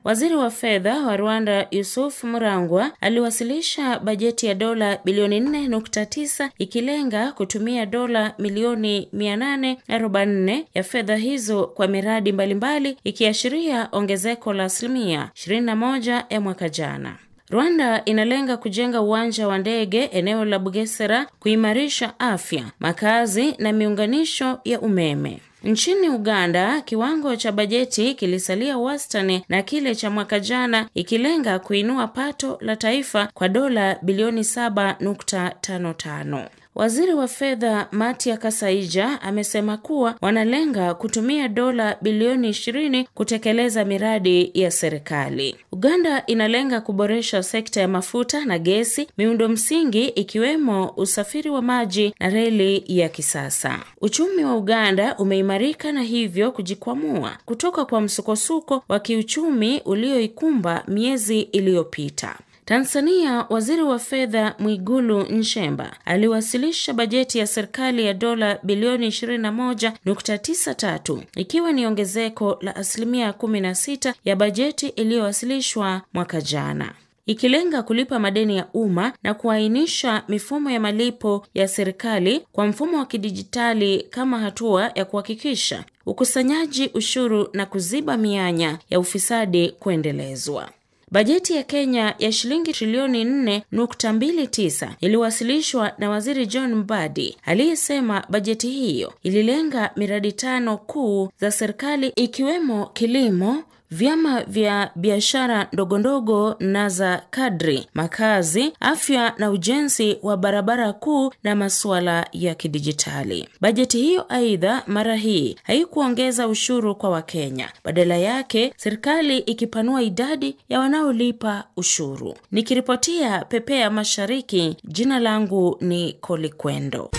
Waziri wa fedha wa Rwanda Yusuf Murangwa aliwasilisha bajeti ya dola bilioni 4.9 ikilenga kutumia dola milioni 844 ya fedha hizo kwa miradi mbalimbali, ikiashiria ongezeko la 21% ya mwaka jana. Rwanda inalenga kujenga uwanja wa ndege eneo la Bugesera, kuimarisha afya, makazi na miunganisho ya umeme. Nchini Uganda, kiwango cha bajeti kilisalia wastani na kile cha mwaka jana, ikilenga kuinua pato la taifa kwa dola bilioni 7.55. Waziri wa fedha Matia Kasaija amesema kuwa wanalenga kutumia dola bilioni 20 kutekeleza miradi ya serikali. Uganda inalenga kuboresha sekta ya mafuta na gesi, miundo msingi ikiwemo usafiri wa maji na reli ya kisasa. Uchumi wa Uganda umeimarika na hivyo kujikwamua kutoka kwa msukosuko wa kiuchumi ulioikumba miezi iliyopita. Tanzania, waziri wa fedha Mwigulu Nchemba aliwasilisha bajeti ya serikali ya dola bilioni 21.93 ikiwa ni ongezeko la 16% ya bajeti iliyowasilishwa mwaka jana, ikilenga kulipa madeni ya umma na kuainisha mifumo ya malipo ya serikali kwa mfumo wa kidijitali kama hatua ya kuhakikisha ukusanyaji ushuru na kuziba mianya ya ufisadi kuendelezwa. Bajeti ya Kenya ya shilingi trilioni 4.29 iliwasilishwa na Waziri John Mbadi, aliyesema bajeti hiyo ililenga miradi 5 kuu za serikali ikiwemo kilimo, vyama vya biashara ndogondogo na za kadri, makazi, afya na ujenzi wa barabara kuu na masuala ya kidijitali. Bajeti hiyo aidha mara hii haikuongeza ushuru kwa Wakenya. Badala yake, serikali ikipanua idadi ya wanaolipa ushuru. Nikiripotia Pepea Mashariki, jina langu ni Kolikwendo.